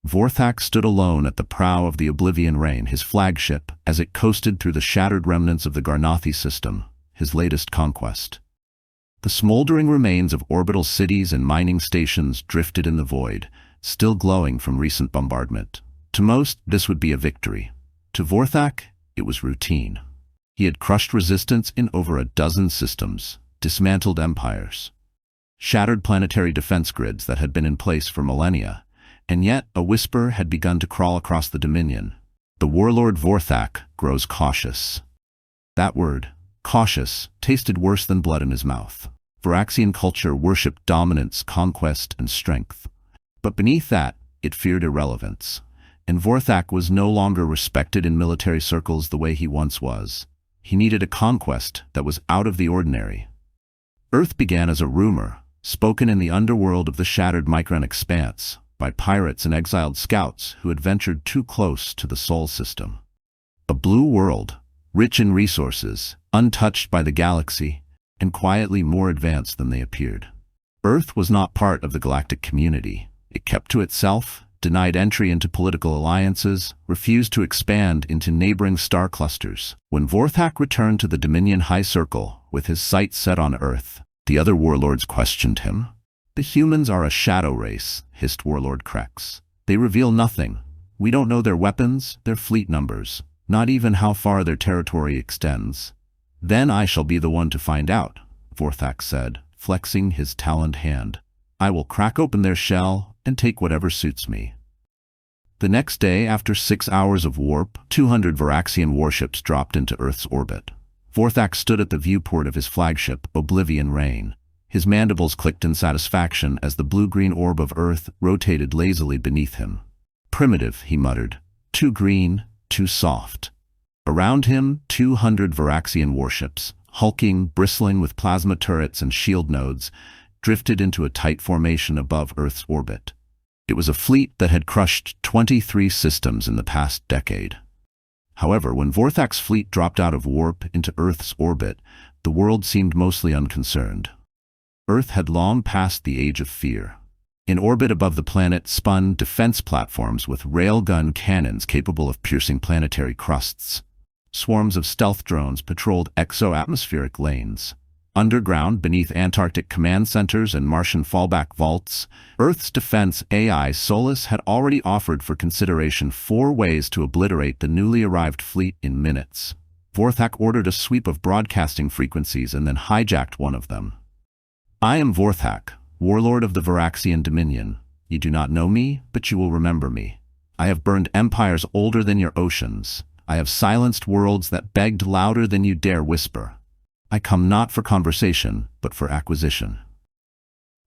Vorthak stood alone at the prow of the Oblivion Reign, his flagship, as it coasted through the shattered remnants of the Garnathi system, his latest conquest. The smoldering remains of orbital cities and mining stations drifted in the void, still glowing from recent bombardment. To most, this would be a victory. To Vorthak, it was routine. He had crushed resistance in over a dozen systems, dismantled empires, shattered planetary defense grids that had been in place for millennia, and yet a whisper had begun to crawl across the Dominion. The warlord Vorthak grows cautious. That word, cautious, tasted worse than blood in his mouth. Varaxian culture worshipped dominance, conquest, and strength. But beneath that, it feared irrelevance. And Vorthak was no longer respected in military circles the way he once was. He needed a conquest that was out of the ordinary. Earth began as a rumor, spoken in the underworld of the shattered Micron expanse, by pirates and exiled scouts who had ventured too close to the Sol system. A blue world, rich in resources, untouched by the galaxy, and quietly more advanced than they appeared. Earth was not part of the galactic community. It kept to itself, denied entry into political alliances, refused to expand into neighboring star clusters. When Vorthak returned to the Dominion High Circle, with his sights set on Earth, the other warlords questioned him. "The humans are a shadow race," hissed Warlord Krex. "They reveal nothing. We don't know their weapons, their fleet numbers, not even how far their territory extends." "Then I shall be the one to find out," Vorthak said, flexing his taloned hand. "I will crack open their shell and take whatever suits me." The next day, after 6 hours of warp, 200 Varaxian warships dropped into Earth's orbit. Vorthak stood at the viewport of his flagship, Oblivion Reign. His mandibles clicked in satisfaction as the blue-green orb of Earth rotated lazily beneath him. "Primitive," he muttered. "Too green, too soft." Around him, 200 Varaxian warships, hulking, bristling with plasma turrets and shield nodes, drifted into a tight formation above Earth's orbit. It was a fleet that had crushed 23 systems in the past decade. However, when Vorthak's fleet dropped out of warp into Earth's orbit, the world seemed mostly unconcerned. Earth had long passed the age of fear. In orbit above the planet spun defense platforms with railgun cannons capable of piercing planetary crusts. Swarms of stealth drones patrolled exo-atmospheric lanes. Underground, beneath Antarctic command centers and Martian fallback vaults, Earth's defense AI Solus had already offered for consideration 4 ways to obliterate the newly arrived fleet in minutes. Vorthak ordered a sweep of broadcasting frequencies and then hijacked one of them. "I am Vorthak, warlord of the Varaxian Dominion. You do not know me, but you will remember me. I have burned empires older than your oceans. I have silenced worlds that begged louder than you dare whisper. I come not for conversation, but for acquisition.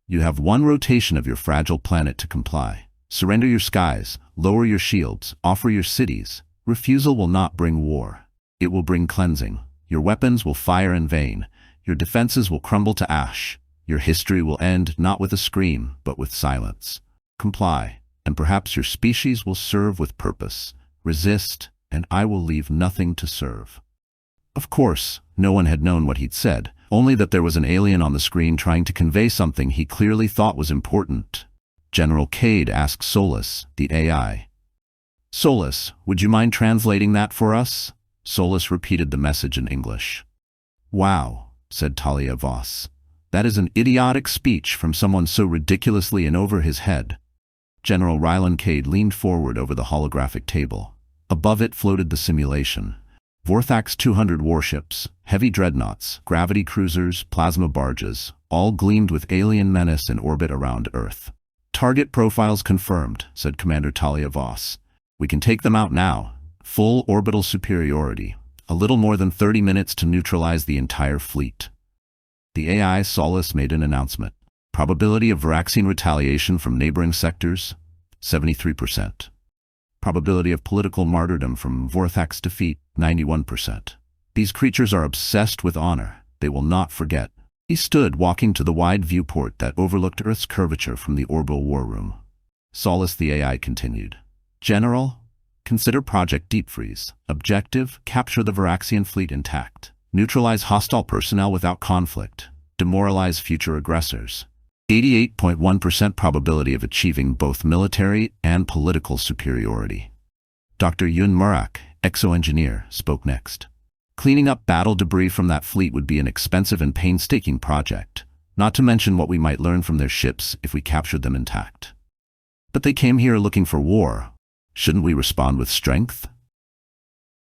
You have 1 rotation of your fragile planet to comply. Surrender your skies, lower your shields, offer your cities. Refusal will not bring war. It will bring cleansing. Your weapons will fire in vain. Your defenses will crumble to ash. Your history will end not with a scream, but with silence. Comply, and perhaps your species will serve with purpose. Resist, and I will leave nothing to serve." Of course, no one had known what he'd said, only that there was an alien on the screen trying to convey something he clearly thought was important. General Cade asked Solus, the AI. "Solus, would you mind translating that for us?" Solus repeated the message in English. "Wow," said Talia Voss. "That is an idiotic speech from someone so ridiculously in over his head." General Rylan Cade leaned forward over the holographic table. Above it floated the simulation. Vorthak's 200 warships, heavy dreadnoughts, gravity cruisers, plasma barges, all gleamed with alien menace in orbit around Earth. "Target profiles confirmed," said Commander Talia Voss. "We can take them out now. Full orbital superiority. A little more than 30 minutes to neutralize the entire fleet." The AI Solus made an announcement. Probability of Varaxian retaliation from neighboring sectors, 73%. Probability of political martyrdom from Vorthak's defeat, 91%. These creatures are obsessed with honor. They will not forget. He stood walking to the wide viewport that overlooked Earth's curvature from the orbital war room. Solus the AI continued. "General, consider Project Deep Freeze. Objective, capture the Varaxian fleet intact. Neutralize hostile personnel without conflict. Demoralize future aggressors. 88.1% probability of achieving both military and political superiority. Dr. Yun Murak, exo-engineer, spoke next. Cleaning up battle debris from that fleet would be an expensive and painstaking project, not to mention what we might learn from their ships if we captured them intact. But they came here looking for war. Shouldn't we respond with strength?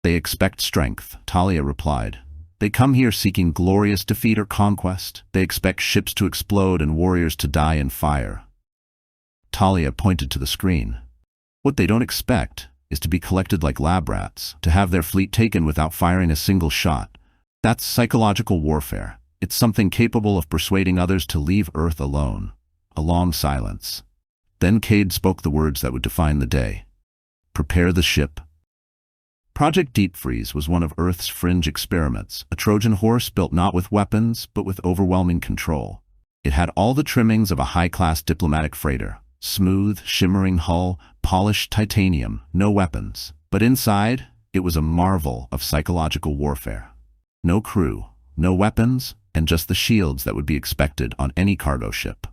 They expect strength, Talia replied. They come here seeking glorious defeat or conquest. They expect ships to explode and warriors to die in fire. Talia pointed to the screen. What they don't expect is to be collected like lab rats, to have their fleet taken without firing a single shot. That's psychological warfare. It's something capable of persuading others to leave Earth alone. A long silence. Then Cade spoke the words that would define the day. Prepare the ship. Project Deep Freeze was one of Earth's fringe experiments, a Trojan horse built not with weapons, but with overwhelming control. It had all the trimmings of a high-class diplomatic freighter. Smooth, shimmering hull, polished titanium, no weapons. But inside, it was a marvel of psychological warfare. No crew, no weapons, and just the shields that would be expected on any cargo ship.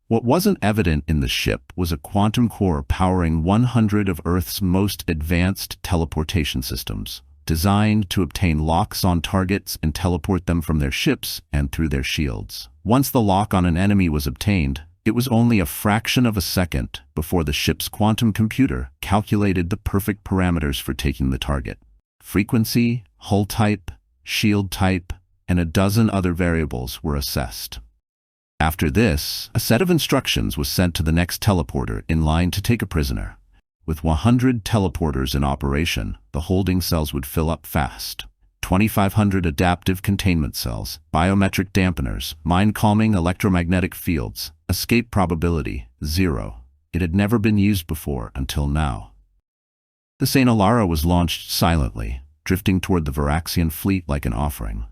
What wasn't evident in the ship was a quantum core powering 100 of Earth's most advanced teleportation systems, designed to obtain locks on targets and teleport them from their ships and through their shields. Once the lock on an enemy was obtained, it was only a fraction of a second before the ship's quantum computer calculated the perfect parameters for taking the target. Frequency, hull type, shield type, and a dozen other variables were assessed. After this, a set of instructions was sent to the next teleporter in line to take a prisoner. With 100 teleporters in operation, the holding cells would fill up fast. 2,500 adaptive containment cells, biometric dampeners, mind-calming electromagnetic fields, escape probability, 0. It had never been used before until now. The St. Alara was launched silently, drifting toward the Varaxian fleet like an offering.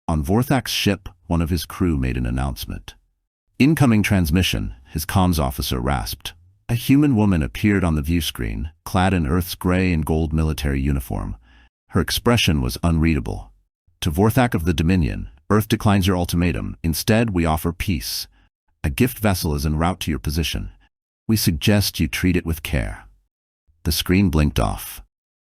On Vorthak's ship, one of his crew made an announcement. Incoming transmission, his comms officer rasped. A human woman appeared on the view screen, clad in Earth's gray and gold military uniform. Her expression was unreadable. To Vorthak of the Dominion, Earth declines your ultimatum. Instead, we offer peace. A gift vessel is en route to your position. We suggest you treat it with care. The screen blinked off.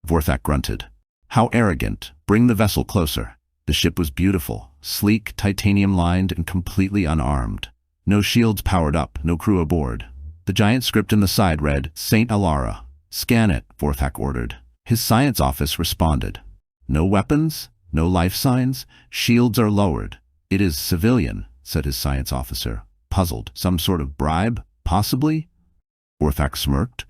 Vorthak grunted. How arrogant. Bring the vessel closer. The ship was beautiful, sleek, titanium-lined, and completely unarmed. No shields powered up, no crew aboard. The giant script in the side read, St. Alara. Scan it, Vorthak ordered. His science office responded. No weapons, no life signs, shields are lowered. It is civilian, said his science officer, puzzled. Some sort of bribe, possibly? Vorthak smirked.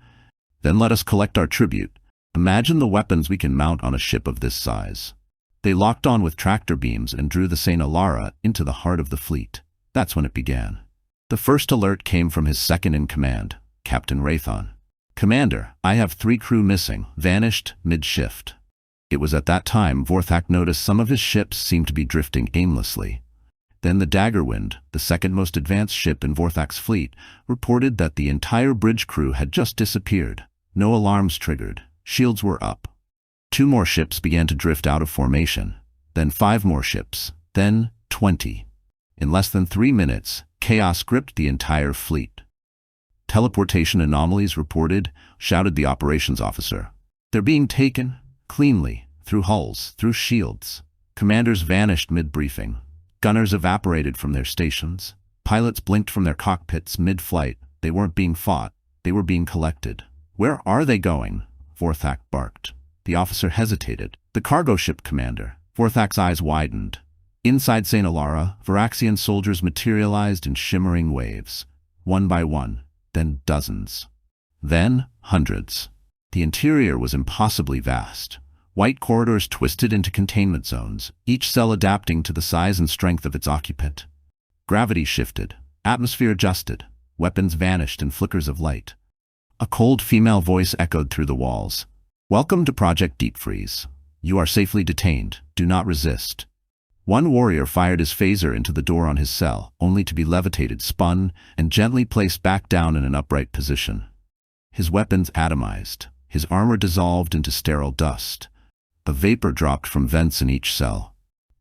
Then let us collect our tribute. Imagine the weapons we can mount on a ship of this size. They locked on with tractor beams and drew the St. Alara into the heart of the fleet. That's when it began. The first alert came from his second-in-command, Captain Raython. Commander, I have 3 crew missing, vanished mid-shift. It was at that time Vorthak noticed some of his ships seemed to be drifting aimlessly. Then the Daggerwind, the second most advanced ship in Vorthak's fleet, reported that the entire bridge crew had just disappeared. No alarms triggered. Shields were up. 2 more ships began to drift out of formation. Then 5 more ships. Then 20. In less than 3 minutes, chaos gripped the entire fleet. Teleportation anomalies reported, shouted the operations officer. They're being taken, cleanly, through hulls, through shields. Commanders vanished mid-briefing. Gunners evaporated from their stations. Pilots blinked from their cockpits mid-flight. They weren't being fought. They were being collected. Where are they going? Vorthak barked. The officer hesitated. The cargo ship commander. Vorthak's eyes widened. Inside St. Alara, Varaxian soldiers materialized in shimmering waves. One by one, then dozens. Then hundreds. The interior was impossibly vast. White corridors twisted into containment zones, each cell adapting to the size and strength of its occupant. Gravity shifted. Atmosphere adjusted. Weapons vanished in flickers of light. A cold female voice echoed through the walls. Welcome to Project Deep Freeze. You are safely detained. Do not resist. One warrior fired his phaser into the door on his cell, only to be levitated, spun, and gently placed back down in an upright position. His weapons atomized. His armor dissolved into sterile dust. A vapor dropped from vents in each cell.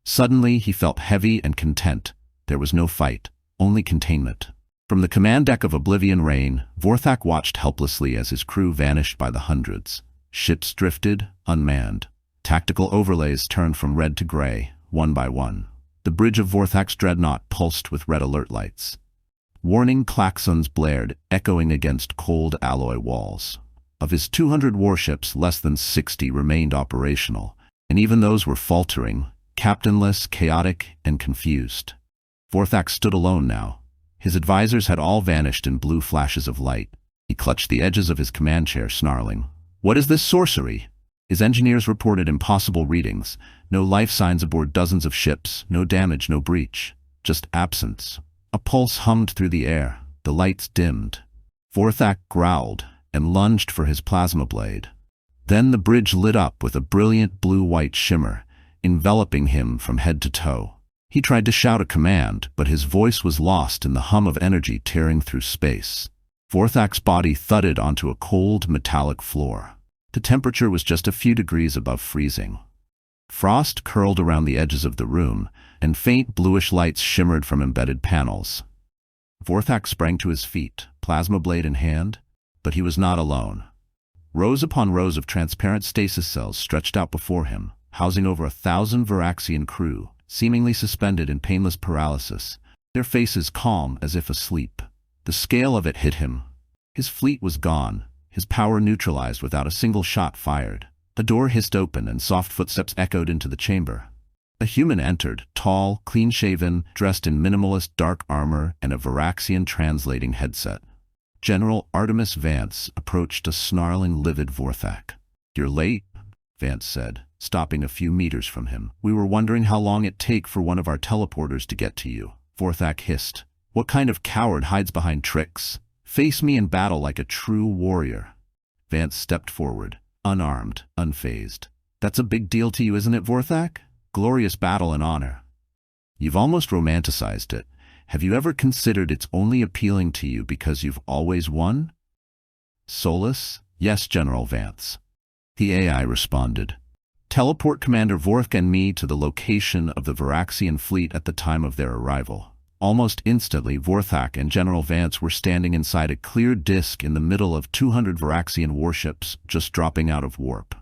Suddenly, he felt heavy and content. There was no fight, only containment. From the command deck of Oblivion Reign, Vorthak watched helplessly as his crew vanished by the hundreds. Ships drifted, unmanned. Tactical overlays turned from red to gray, one by one. The bridge of Vorthak's dreadnought pulsed with red alert lights. Warning klaxons blared, echoing against cold alloy walls. Of his 200 warships, less than 60 remained operational, and even those were faltering, captainless, chaotic, and confused. Vorthak stood alone now. His advisors had all vanished in blue flashes of light. He clutched the edges of his command chair, snarling. "What is this sorcery?" His engineers reported impossible readings. No life signs aboard dozens of ships, no damage, no breach. Just absence. A pulse hummed through the air. The lights dimmed. Vorthak growled and lunged for his plasma blade. Then the bridge lit up with a brilliant blue-white shimmer, enveloping him from head to toe. He tried to shout a command, but his voice was lost in the hum of energy tearing through space. Vorthak's body thudded onto a cold, metallic floor. The temperature was just a few degrees above freezing. Frost curled around the edges of the room, and faint bluish lights shimmered from embedded panels. Vorthak sprang to his feet, plasma blade in hand, but he was not alone. Rows upon rows of transparent stasis cells stretched out before him, housing over 1,000 Varaxian crew, seemingly suspended in painless paralysis, their faces calm as if asleep. The scale of it hit him. His fleet was gone, his power neutralized without a single shot fired. A door hissed open and soft footsteps echoed into the chamber. A human entered, tall, clean-shaven, dressed in minimalist dark armor and a Varaxian translating headset. General Artemis Vance approached a snarling, livid Vorthak. "You're late," Vance said, stopping a few meters from him. "We were wondering how long it'd take for one of our teleporters to get to you." Vorthak hissed. "What kind of coward hides behind tricks? Face me in battle like a true warrior." Vance stepped forward, unarmed, unfazed. "That's a big deal to you, isn't it, Vorthak? Glorious battle and honor. You've almost romanticized it. Have you ever considered it's only appealing to you because you've always won?" "Solus?" "Yes, General Vance." The AI responded. "Teleport Commander Vorthak and me to the location of the Varaxian fleet at the time of their arrival." Almost instantly, Vorthak and General Vance were standing inside a clear disk in the middle of 200 Varaxian warships just dropping out of warp.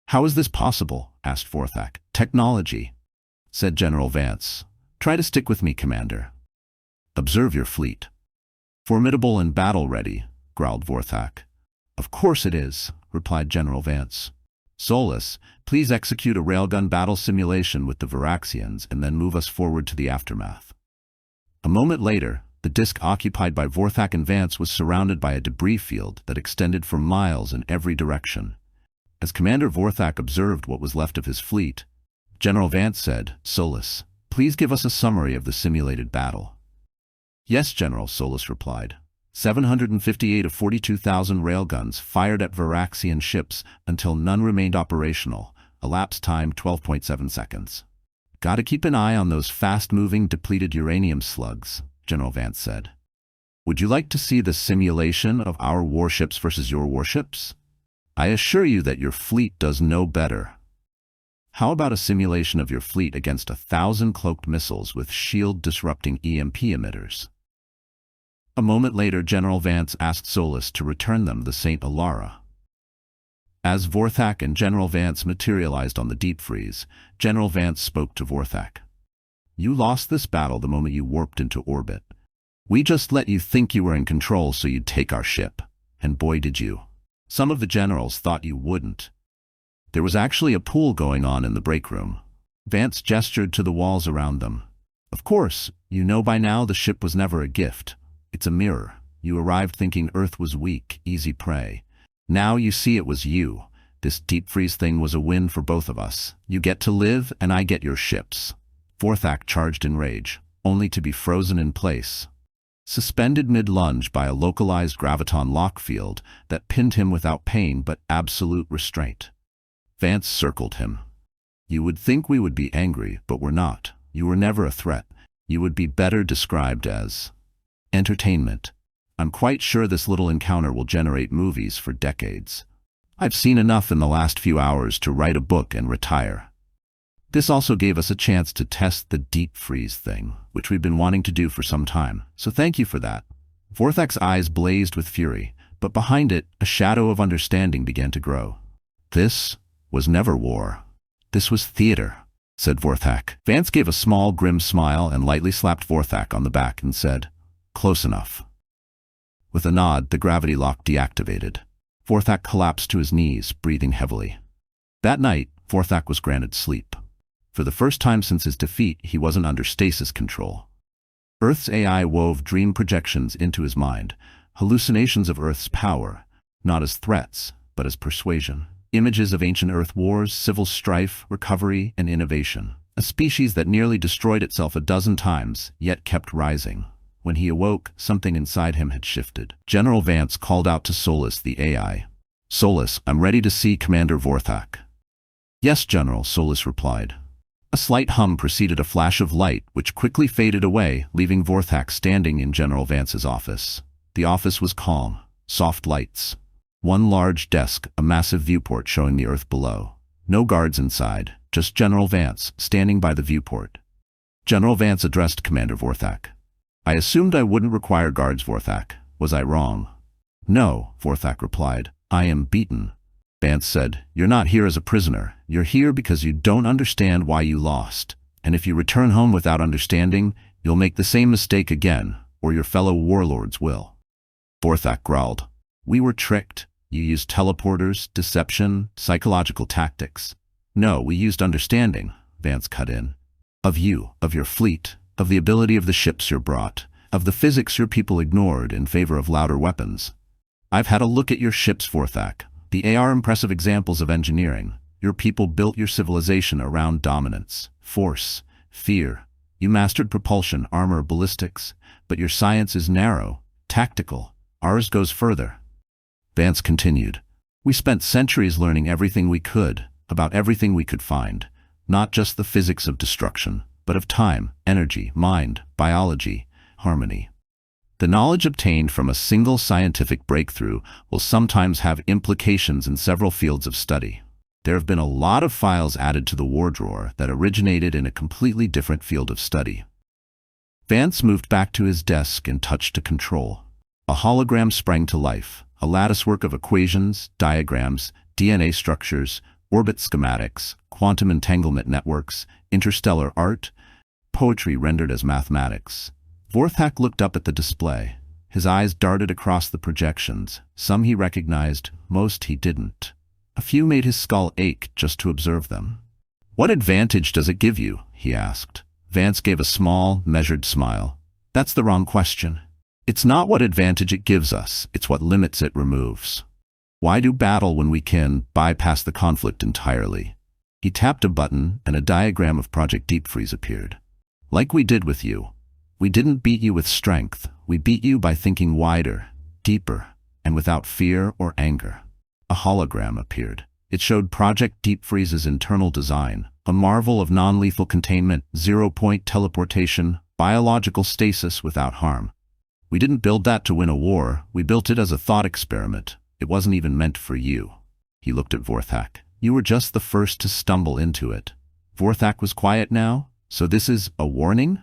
"How is this possible?" asked Vorthak. "Technology," said General Vance. "Try to stick with me, Commander. Observe your fleet." "Formidable and battle-ready," growled Vorthak. "Of course it is," replied General Vance. "Solus, please execute a railgun battle simulation with the Varaxians and then move us forward to the aftermath." A moment later, the disk occupied by Vorthak and Vance was surrounded by a debris field that extended for miles in every direction. As Commander Vorthak observed what was left of his fleet, General Vance said, "Solus, please give us a summary of the simulated battle." "Yes, General," Solus replied. 758 of 42,000 railguns fired at Varaxian ships until none remained operational, elapsed time 12.7 seconds. "Gotta keep an eye on those fast-moving, depleted uranium slugs," General Vance said. "Would you like to see the simulation of our warships versus your warships? I assure you that your fleet does no better. How about a simulation of your fleet against 1,000 cloaked missiles with shield-disrupting EMP emitters?" A moment later, General Vance asked Solus to return them the St. Alara. As Vorthak and General Vance materialized on the deep freeze, General Vance spoke to Vorthak. "You lost this battle the moment you warped into orbit. We just let you think you were in control so you'd take our ship. And boy did you. Some of the generals thought you wouldn't. There was actually a pool going on in the break room." Vance gestured to the walls around them. "Of course, you know by now the ship was never a gift. It's a mirror. You arrived thinking Earth was weak, easy prey. Now you see it was you. This deep freeze thing was a win for both of us. You get to live, and I get your ships." Vorthak charged in rage, only to be frozen in place, suspended mid-lunge by a localized graviton lock field that pinned him without pain but absolute restraint. Vance circled him. "You would think we would be angry, but we're not. You were never a threat. You would be better described as entertainment. I'm quite sure this little encounter will generate movies for decades. I've seen enough in the last few hours to write a book and retire." This also gave us a chance to test the deep freeze thing, which we've been wanting to do for some time, so thank you for that. Vorthak's eyes blazed with fury, but behind it, a shadow of understanding began to grow. This was never war. This was theater, said Vorthak. Vance gave a small, grim smile and lightly slapped Vorthak on the back and said, "Close enough." With a nod, the gravity lock deactivated. Vorthak collapsed to his knees, breathing heavily. That night, Vorthak was granted sleep. For the first time since his defeat, he wasn't under stasis control. Earth's AI wove dream projections into his mind, hallucinations of Earth's power, not as threats, but as persuasion. Images of ancient Earth wars, civil strife, recovery, and innovation. A species that nearly destroyed itself a dozen times, yet kept rising. When he awoke, something inside him had shifted. General Vance called out to Solus, the AI. "Solus, I'm ready to see Commander Vorthak." "Yes, General," Solus replied. A slight hum preceded a flash of light, which quickly faded away, leaving Vorthak standing in General Vance's office. The office was calm, soft lights. One large desk, a massive viewport showing the Earth below. No guards inside, just General Vance, standing by the viewport. General Vance addressed Commander Vorthak. "I assumed I wouldn't require guards, Vorthak. Was I wrong?" "No," Vorthak replied. "I am beaten." Vance said, "You're not here as a prisoner. You're here because you don't understand why you lost. And if you return home without understanding, you'll make the same mistake again, or your fellow warlords will." Vorthak growled. "We were tricked. You used teleporters, deception, psychological tactics." "No, we used understanding," Vance cut in. "Of you, of your fleet, of the ability of the ships you brought, of the physics your people ignored in favor of louder weapons. I've had a look at your ships, Vorthak. They are impressive examples of engineering. Your people built your civilization around dominance, force, fear. You mastered propulsion, armor, ballistics, but your science is narrow, tactical. Ours goes further." Vance continued. "We spent centuries learning everything we could, about everything we could find, not just the physics of destruction, but of time, energy, mind, biology, harmony. The knowledge obtained from a single scientific breakthrough will sometimes have implications in several fields of study. There have been a lot of files added to the war drawer that originated in a completely different field of study." Vance moved back to his desk and touched a control. A hologram sprang to life, a latticework of equations, diagrams, DNA structures, orbit schematics, quantum entanglement networks, interstellar art, poetry rendered as mathematics. Vorthak looked up at the display. His eyes darted across the projections. Some he recognized, most he didn't. A few made his skull ache just to observe them. "What advantage does it give you?" he asked. Vance gave a small, measured smile. "That's the wrong question. It's not what advantage it gives us, it's what limits it removes. Why do battle when we can bypass the conflict entirely?" He tapped a button and a diagram of Project Deep Freeze appeared. "Like we did with you. We didn't beat you with strength. We beat you by thinking wider, deeper, and without fear or anger." A hologram appeared. It showed Project Deep Freeze's internal design, a marvel of non-lethal containment, zero-point teleportation, biological stasis without harm. "We didn't build that to win a war. We built it as a thought experiment. It wasn't even meant for you." He looked at Vorthak. "You were just the first to stumble into it." Vorthak was quiet now. "So this is a warning?"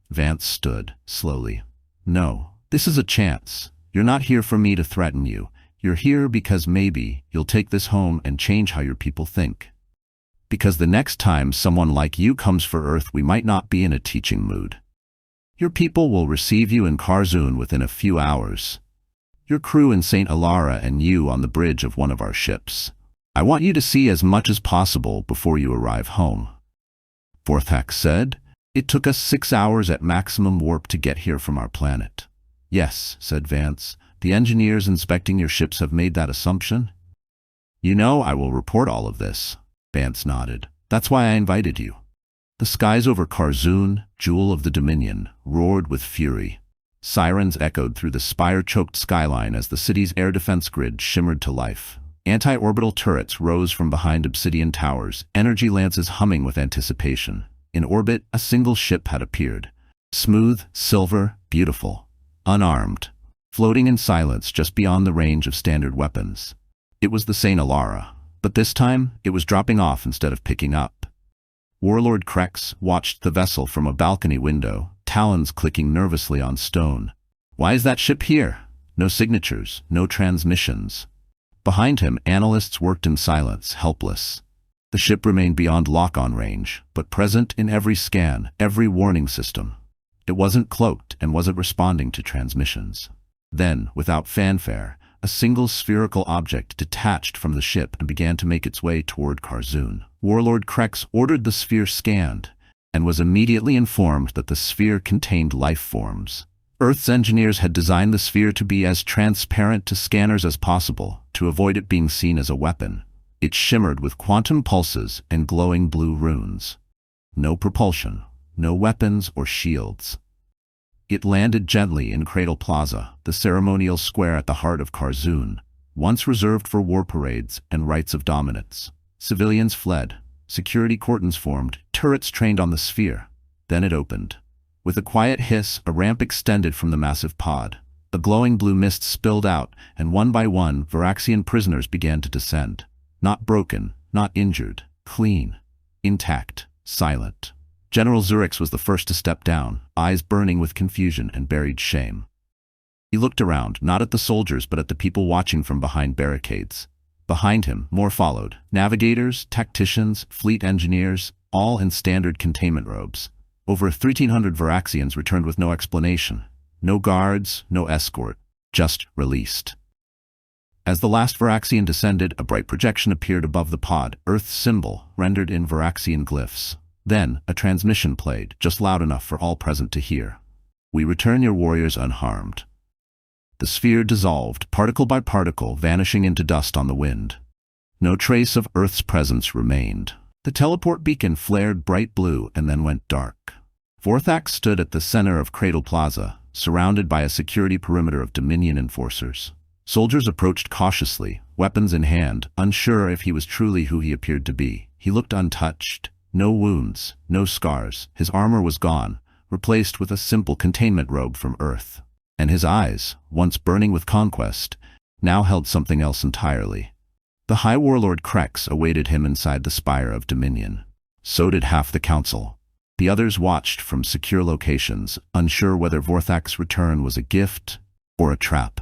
Vance stood, slowly. "No, this is a chance. You're not here for me to threaten you. You're here because maybe you'll take this home and change how your people think. Because the next time someone like you comes for Earth, we might not be in a teaching mood. Your people will receive you in Karzun within a few hours. Your crew in St. Alara and you on the bridge of one of our ships. I want you to see as much as possible before you arrive home." Vorthak said, "It took us 6 hours at maximum warp to get here from our planet." "Yes," said Vance. "The engineers inspecting your ships have made that assumption." "You know I will report all of this." Vance nodded. "That's why I invited you." The skies over Karzun, jewel of the Dominion, roared with fury. Sirens echoed through the spire-choked skyline as the city's air defense grid shimmered to life. Anti-orbital turrets rose from behind obsidian towers, energy lances humming with anticipation. In orbit, a single ship had appeared. Smooth, silver, beautiful, unarmed, floating in silence just beyond the range of standard weapons. It was the St. Alara, but this time it was dropping off instead of picking up. Warlord Krex watched the vessel from a balcony window, talons clicking nervously on stone. Why is that ship here? No signatures, no transmissions. Behind him, analysts worked in silence, helpless. The ship remained beyond lock-on range, but present in every scan, every warning system. It wasn't cloaked and wasn't responding to transmissions. Then, without fanfare, a single spherical object detached from the ship and began to make its way toward Karzun. Warlord Krex ordered the sphere scanned, and was immediately informed that the sphere contained life forms. Earth's engineers had designed the sphere to be as transparent to scanners as possible, to avoid it being seen as a weapon. It shimmered with quantum pulses and glowing blue runes. No propulsion, no weapons or shields. It landed gently in Cradle Plaza, the ceremonial square at the heart of Karzun, once reserved for war parades and rites of dominance. Civilians fled, security cordons formed, turrets trained on the sphere. Then it opened. With a quiet hiss, a ramp extended from the massive pod. A glowing blue mist spilled out, and one by one, Varaxian prisoners began to descend. Not broken, not injured, clean, intact, silent. General Zurix was the first to step down, eyes burning with confusion and buried shame. He looked around, not at the soldiers but at the people watching from behind barricades. Behind him, more followed. Navigators, tacticians, fleet engineers, all in standard containment robes. Over 1,300 Varaxians returned with no explanation. No guards, no escort, just released. As the last Varaxian descended, a bright projection appeared above the pod, Earth's symbol, rendered in Varaxian glyphs. Then, a transmission played, just loud enough for all present to hear. We return your warriors unharmed. The sphere dissolved, particle by particle, vanishing into dust on the wind. No trace of Earth's presence remained. The teleport beacon flared bright blue and then went dark. Vorthak stood at the center of Cradle Plaza, surrounded by a security perimeter of Dominion enforcers. Soldiers approached cautiously, weapons in hand, unsure if he was truly who he appeared to be. He looked untouched. No wounds, no scars. His armor was gone, replaced with a simple containment robe from Earth. And his eyes, once burning with conquest, now held something else entirely. The High Warlord Krex awaited him inside the spire of Dominion. So did half the council. The others watched from secure locations, unsure whether Vorthak's return was a gift or a trap.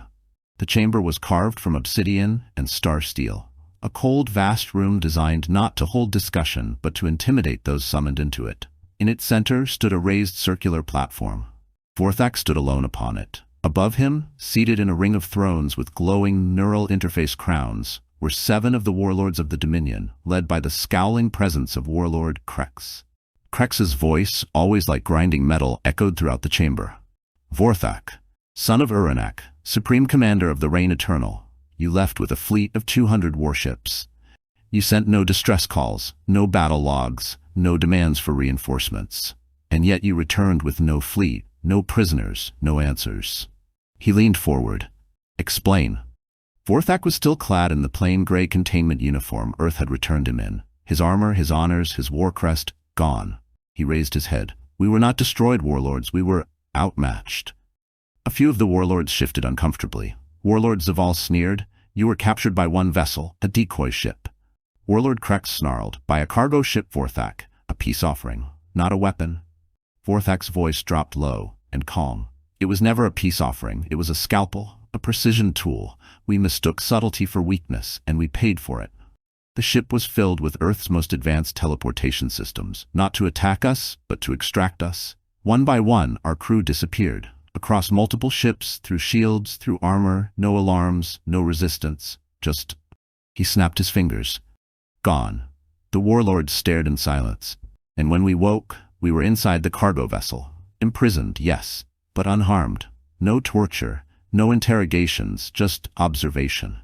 The chamber was carved from obsidian and star steel. A cold, vast room designed not to hold discussion, but to intimidate those summoned into it. In its center stood a raised circular platform. Vorthak stood alone upon it. Above him, seated in a ring of thrones with glowing neural interface crowns, were 7 of the warlords of the Dominion, led by the scowling presence of Warlord Krex. Krex's voice, always like grinding metal, echoed throughout the chamber. Vorthak, son of Uranak, Supreme Commander of the Reign Eternal, you left with a fleet of 200 warships. You sent no distress calls, no battle logs, no demands for reinforcements. And yet you returned with no fleet, no prisoners, no answers. He leaned forward. Explain. Vorthak was still clad in the plain gray containment uniform Earth had returned him in. His armor, his honors, his war crest, gone. He raised his head. We were not destroyed, warlords. We were outmatched. A few of the warlords shifted uncomfortably. Warlord Zaval sneered. You were captured by one vessel, a decoy ship. Warlord Krex snarled. By a cargo ship, Vorthak. A peace offering, not a weapon. Vorthak's voice dropped low and calm. It was never a peace offering. It was a scalpel, a precision tool. We mistook subtlety for weakness, and we paid for it. The ship was filled with Earth's most advanced teleportation systems, not to attack us, but to extract us. One by one, our crew disappeared. Across multiple ships, through shields, through armor, no alarms, no resistance, just... He snapped his fingers. Gone. The warlords stared in silence. And when we woke, we were inside the cargo vessel. Imprisoned, yes, but unharmed. No torture, no interrogations, just observation.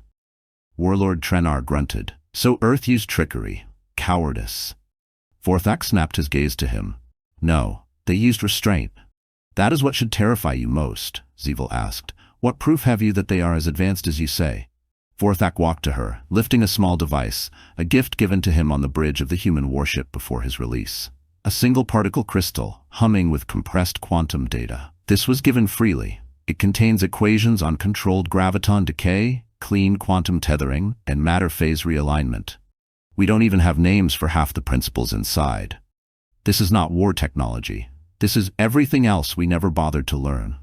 Warlord Trenar grunted. So Earth used trickery, cowardice. Vorthak snapped his gaze to him. No, they used restraint. That is what should terrify you most, Zeval asked. What proof have you that they are as advanced as you say? Vorthak walked to her, lifting a small device, a gift given to him on the bridge of the human warship before his release. A single particle crystal, humming with compressed quantum data. This was given freely. It contains equations on controlled graviton decay, clean quantum tethering, and matter phase realignment. We don't even have names for half the principles inside. This is not war technology. This is everything else we never bothered to learn.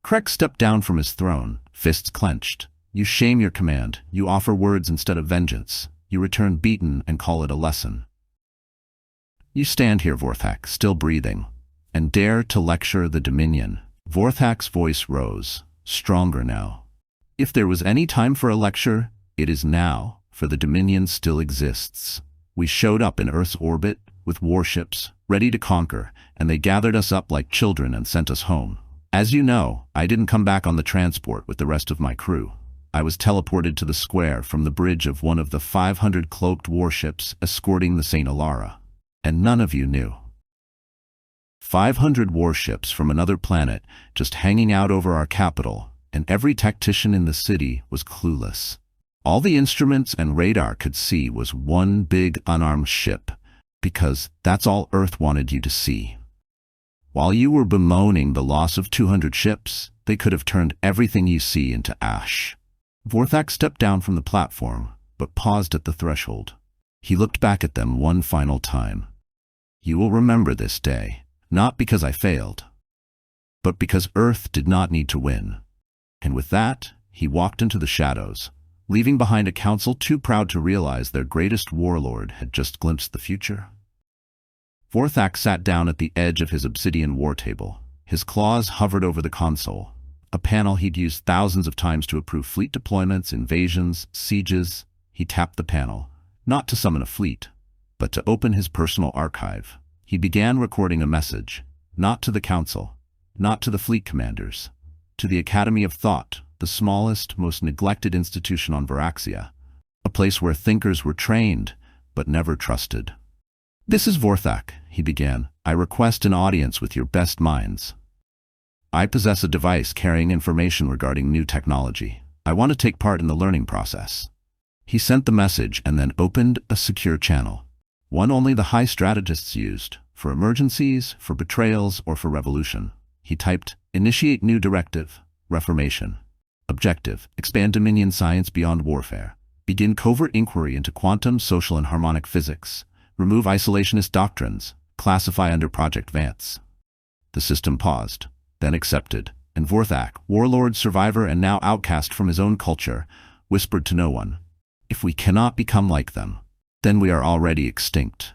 Krek stepped down from his throne, fists clenched. You shame your command. You offer words instead of vengeance. You return beaten and call it a lesson. You stand here, Vorthak, still breathing, and dare to lecture the Dominion. Vorthak's voice rose, stronger now. If there was any time for a lecture, it is now, for the Dominion still exists. We showed up in Earth's orbit with warships, ready to conquer, and they gathered us up like children and sent us home. As you know, I didn't come back on the transport with the rest of my crew. I was teleported to the square from the bridge of one of the 500 cloaked warships escorting the St. Alara. And none of you knew. 500 warships from another planet just hanging out over our capital, and every tactician in the city was clueless. All the instruments and radar could see was one big unarmed ship, because that's all Earth wanted you to see. While you were bemoaning the loss of 200 ships, they could have turned everything you see into ash. Vorthak stepped down from the platform, but paused at the threshold. He looked back at them one final time. You will remember this day, not because I failed, but because Earth did not need to win. And with that, he walked into the shadows, leaving behind a council too proud to realize their greatest warlord had just glimpsed the future. Vorthak sat down at the edge of his obsidian war table. His claws hovered over the console, a panel he'd used thousands of times to approve fleet deployments, invasions, sieges. He tapped the panel, not to summon a fleet, but to open his personal archive. He began recording a message, not to the council, not to the fleet commanders, to the Academy of Thought, the smallest, most neglected institution on Varaxia, a place where thinkers were trained, but never trusted. This is Vorthak, he began. I request an audience with your best minds. I possess a device carrying information regarding new technology. I want to take part in the learning process. He sent the message and then opened a secure channel, one only the high strategists used, for emergencies, for betrayals, or for revolution. He typed, initiate new directive, reformation. Objective, expand Dominion science beyond warfare. Begin covert inquiry into quantum, social, and harmonic physics. Remove isolationist doctrines. Classify under Project Vance. The system paused, then accepted, and Vorthak, warlord, survivor, and now outcast from his own culture, whispered to no one, if we cannot become like them, then we are already extinct.